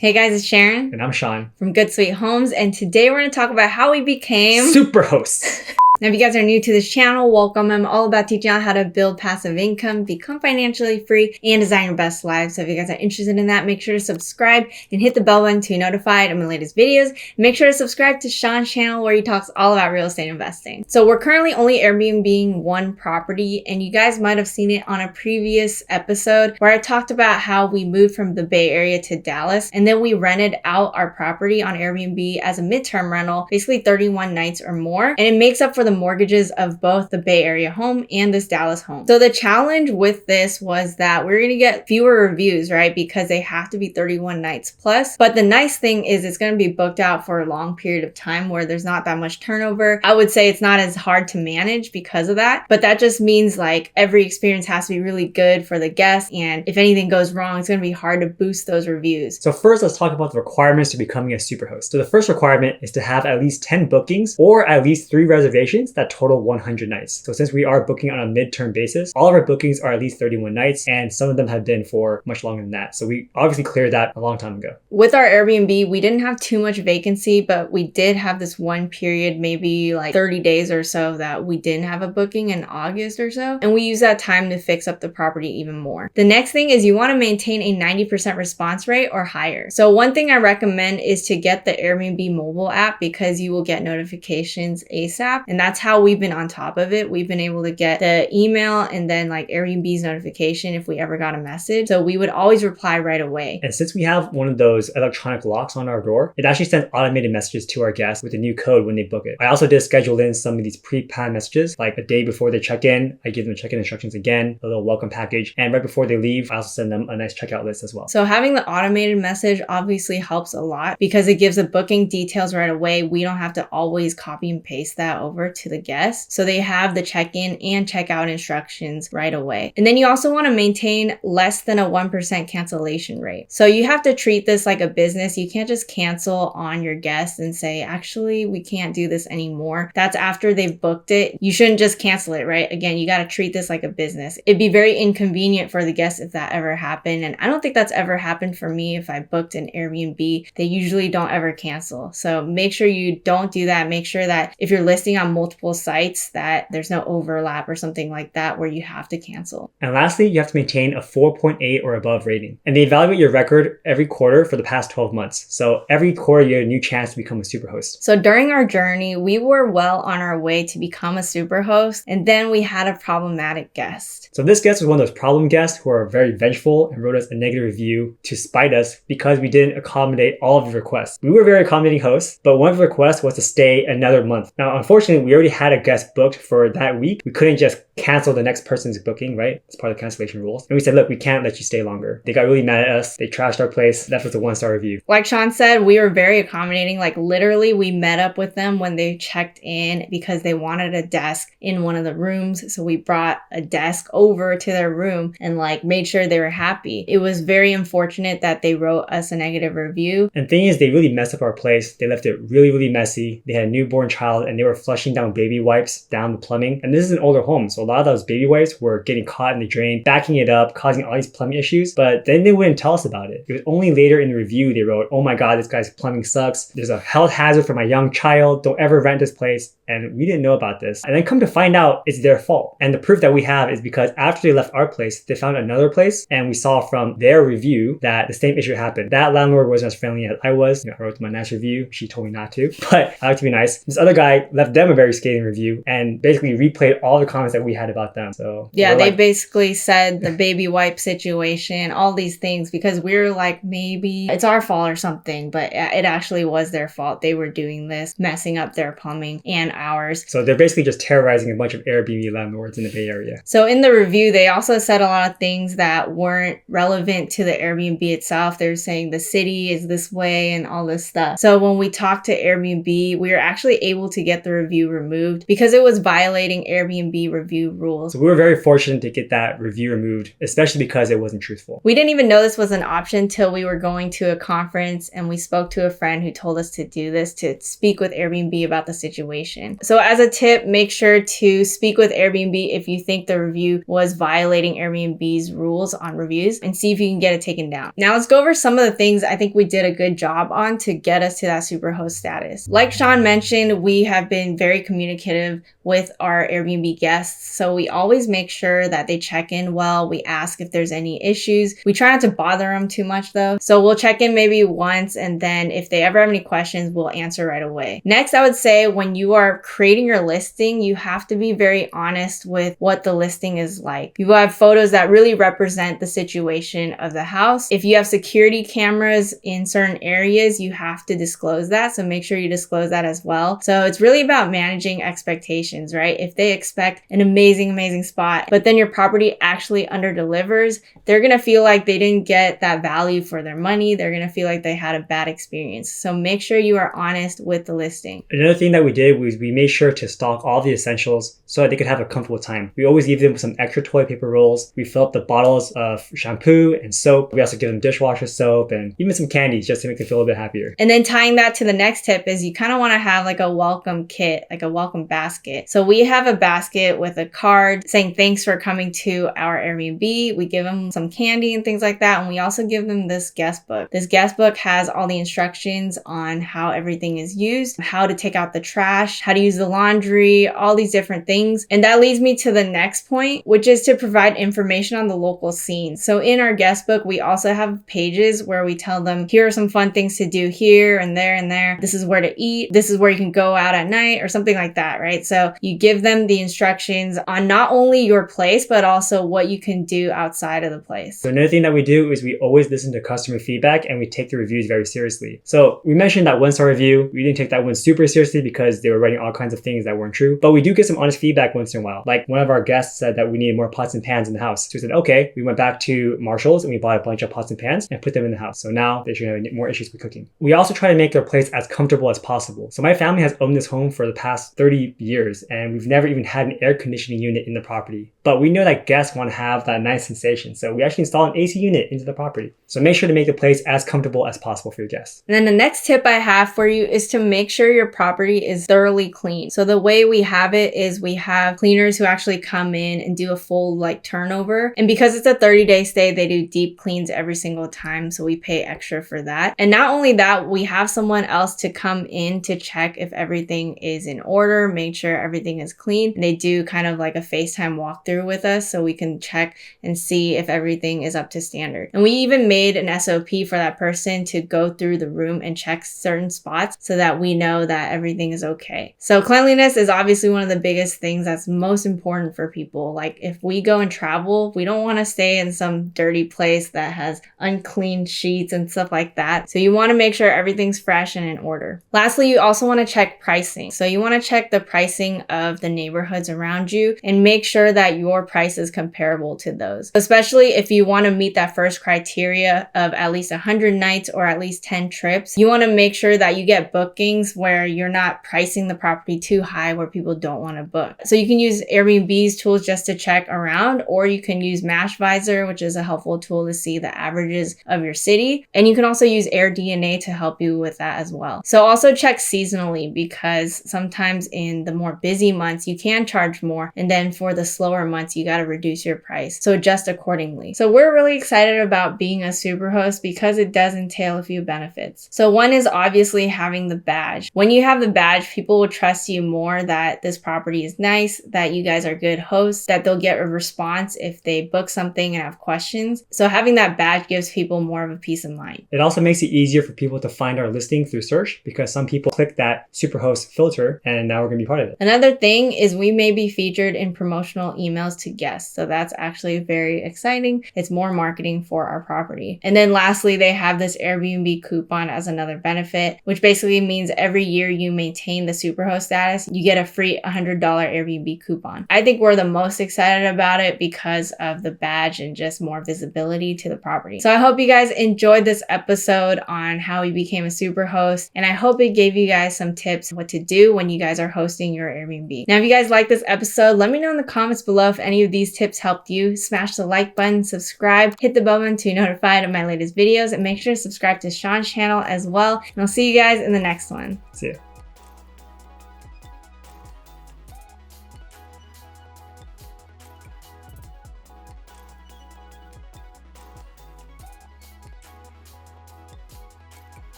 Hey guys, it's Sharon. And I'm Sean. From Good Sweet Homes, and today we're going to talk about how we became Superhosts. Now, if you guys are new to this channel, welcome. I'm all about teaching you how to build passive income, become financially free, and design your best life. So if you guys are interested in that, make sure to subscribe and hit the bell button to be notified of my latest videos. Make sure to subscribe to Sean's channel where he talks all about real estate investing. So we're currently only Airbnb-ing one property, and you guys might have seen it on a previous episode where I talked about how we moved from the Bay Area to Dallas, and then we rented out our property on Airbnb as a midterm rental, basically 31 nights or more, and it makes up for the mortgages of both the Bay Area home and this Dallas home. So the challenge with this was that we're going to get fewer reviews, right? Because they have to be 31 nights plus. But the nice thing is it's going to be booked out for a long period of time where there's not that much turnover. I would say it's not as hard to manage because of that. But that just means like every experience has to be really good for the guests. And if anything goes wrong, it's going to be hard to boost those reviews. So first, let's talk about the requirements to becoming a superhost. So the first requirement is to have at least 10 bookings or at least 3 reservations that total 100 nights. So since we are booking on a midterm basis, all of our bookings are at least 31 nights, and some of them have been for much longer than that. So we obviously cleared that a long time ago. With our Airbnb, we didn't have too much vacancy, but we did have this one period, maybe like 30 days or so, that we didn't have a booking in August or so. And we used that time to fix up the property even more. The next thing is you want to maintain a 90% response rate or higher. So one thing I recommend is to get the Airbnb mobile app because you will get notifications ASAP. And that's how we've been on top of it. We've been able to get the email and then like Airbnb's notification if we ever got a message. So we would always reply right away. And since we have one of those electronic locks on our door, it actually sends automated messages to our guests with a new code when they book it. I also did schedule in some of these pre-planned messages, like a day before they check in. I give them check-in instructions again, a little welcome package. And right before they leave, I also send them a nice checkout list as well. So having the automated message obviously helps a lot because it gives the booking details right away. We don't have to always copy and paste that over to the guest. So they have the check-in and check-out instructions right away. And then you also want to maintain less than a 1% cancellation rate. So you have to treat this like a business. You can't just cancel on your guests and say, actually, we can't do this anymore. That's after they've booked it. You shouldn't just cancel it, right? Again, you got to treat this like a business. It'd be very inconvenient for the guests if that ever happened. And I don't think that's ever happened for me if I booked an Airbnb. They usually don't ever cancel. So make sure you don't do that. Make sure that if you're listing on multiple sites that there's no overlap or something like that where you have to cancel. And lastly, you have to maintain a 4.8 or above rating. And they evaluate your record every quarter for the past 12 months. So every quarter, you have a new chance to become a superhost. So during our journey, we were well on our way to become a superhost, and then we had a problematic guest. So this guest was one of those problem guests who are very vengeful and wrote us a negative review to spite us because we didn't accommodate all of his requests. We were very accommodating hosts, but one of the requests was to stay another month. Now, unfortunately, we already had a guest booked for that week. We couldn't just cancel the next person's booking, right? It's part of the cancellation rules. And we said, look, we can't let you stay longer. They got really mad at us. They trashed our place. That was a 1-star review. Like Sean said, we were very accommodating. Like literally, we met up with them when they checked in because they wanted a desk in one of the rooms. So we brought a desk over to their room and like made sure they were happy. It was very unfortunate that they wrote us a negative review. And the thing is, they really messed up our place. They left it really, really messy. They had a newborn child and they were flushing down baby wipes down the plumbing. And this is an older home. So a lot of those baby wipes were getting caught in the drain, backing it up, causing all these plumbing issues. But then they wouldn't tell us about it. It was only later in the review they wrote, oh my God, this guy's plumbing sucks. There's a health hazard for my young child. Don't ever rent this place. And we didn't know about this. And then come to find out it's their fault. And the proof that we have is because after they left our place, they found another place. And we saw from their review that the same issue happened. That landlord wasn't as friendly as I was. I wrote my nice review. She told me not to, but I like to be nice. This other guy left them a very scathing review and basically replayed all the comments that we had about them. So yeah, they basically said the baby wipe situation, all these things, because we were like, maybe it's our fault or something, but it actually was their fault. They were doing this, messing up their plumbing and ours. So they're basically just terrorizing a bunch of Airbnb landlords in the Bay Area. So in the review, they also said a lot of things that weren't relevant to the Airbnb itself. They were saying the city is this way and all this stuff. So when we talked to Airbnb, we were actually able to get the review removed because it was violating Airbnb review rules. So we were very fortunate to get that review removed, especially because it wasn't truthful. We didn't even know this was an option till we were going to a conference and we spoke to a friend who told us to do this, to speak with Airbnb about the situation. So as a tip, make sure to speak with Airbnb if you think the review was violating Airbnb's rules on reviews, and see if you can get it taken down. Now let's go over some of the things I think we did a good job on to get us to that Superhost status. Like Sean mentioned, we have been very communicative with our Airbnb guests. So we always make sure that they check in well. We ask if there's any issues. We try not to bother them too much though. So we'll check in maybe once, and then if they ever have any questions, we'll answer right away. Next, I would say when you are creating your listing, you have to be very honest with what the listing is like. You have photos that really represent the situation of the house. If you have security cameras in certain areas, you have to disclose that. So make sure you disclose that as well. So it's really about managing expectations, right? If they expect an amazing spot, but then your property actually under delivers, they're going to feel like they didn't get that value for their money. They're going to feel like they had a bad experience. So make sure you are honest with the listing. Another thing that we did was we made sure to stock all the essentials so that they could have a comfortable time. We always give them some extra toilet paper rolls. We fill up the bottles of shampoo and soap. We also give them dishwasher soap and even some candies just to make them feel a bit happier. And then tying that to the next tip is you kind of want to have like a welcome kit, like a welcome basket. So we have a basket with a card saying thanks for coming to our Airbnb. We give them some candy and things like that. And we also give them this guest book. This guest book has all the instructions on how everything is used, how to take out the trash, how to use the laundry, all these different things. And that leads me to the next point, which is to provide information on the local scene. So in our guest book, we also have pages where we tell them, here are some fun things to do here and there and there. This is where to eat. This is where you can go out at night or something like that, right? So you give them the instructions on not only your place, but also what you can do outside of the place. So another thing that we do is we always listen to customer feedback and we take the reviews very seriously. So we mentioned that 1-star review. We didn't take that one super seriously because they were writing all kinds of things that weren't true, but we do get some honest feedback once in a while. Like one of our guests said that we needed more pots and pans in the house. So we said, okay, we went back to Marshall's and we bought a bunch of pots and pans and put them in the house. So now they should have more issues with cooking. We also try to make their place as comfortable as possible. So my family has owned this home for the past 30 years and we've never even had an air conditioning unit in the property. But we know that guests want to have that nice sensation. So we actually install an AC unit into the property. So make sure to make the place as comfortable as possible for your guests. And then the next tip I have for you is to make sure your property is thoroughly clean. So the way we have it is we have cleaners who actually come in and do a full turnover. And because it's a 30-day stay, they do deep cleans every single time. So we pay extra for that. And not only that, we have someone else to come in to check if everything is in order, make sure everything is clean. And they do kind of like a FaceTime walkthrough with us so we can check and see if everything is up to standard. And we even made an SOP for that person to go through the room and check certain spots so that we know that everything is okay. So cleanliness is obviously one of the biggest things that's most important for people. Like if we go and travel, we don't want to stay in some dirty place that has unclean sheets and stuff like that. So you want to make sure everything's fresh and in order. Lastly, you also want to check pricing. So you want to check the pricing of the neighborhoods around you and make sure that your price is comparable to those. Especially if you want to meet that first criteria of at least 100 nights or at least 10 trips, you want to make sure that you get bookings where you're not pricing the property too high where people don't want to book. So you can use Airbnb's tools just to check around, or you can use Mashvisor, which is a helpful tool to see the averages of your city. And you can also use AirDNA to help you with that as well. So also check seasonally, because sometimes in the more busy months, you can charge more. And then for the slower months, you got to reduce your price. So adjust accordingly. So we're really excited about being a Superhost because it does entail a few benefits. So one is obviously having the badge. When you have the badge, people will trust you more that this property is nice, that you guys are good hosts, that they'll get a response if they book something and have questions. So having that badge gives people more of a peace of mind. It also makes it easier for people to find our listing through search because some people click that Superhost filter and now we're going to be part of it. Another thing is we may be featured in promotional emails to guests. So that's actually very exciting. It's more marketing for our property. And then lastly, they have this Airbnb coupon as another benefit, which basically means every year you maintain the Superhost status, you get a free $100 Airbnb coupon. I think we're the most excited about it because of the badge and just more visibility to the property. So I hope you guys enjoyed this episode on how we became a Superhost, and I hope it gave you guys some tips what to do when you guys guys are hosting your Airbnb. Now, if you guys like this episode, let me know in the comments below if any of these tips helped you. Smash the like button, subscribe, hit the bell button to be notified of my latest videos, and make sure to subscribe to Sean's channel as well. And I'll see you guys in the next one. See ya.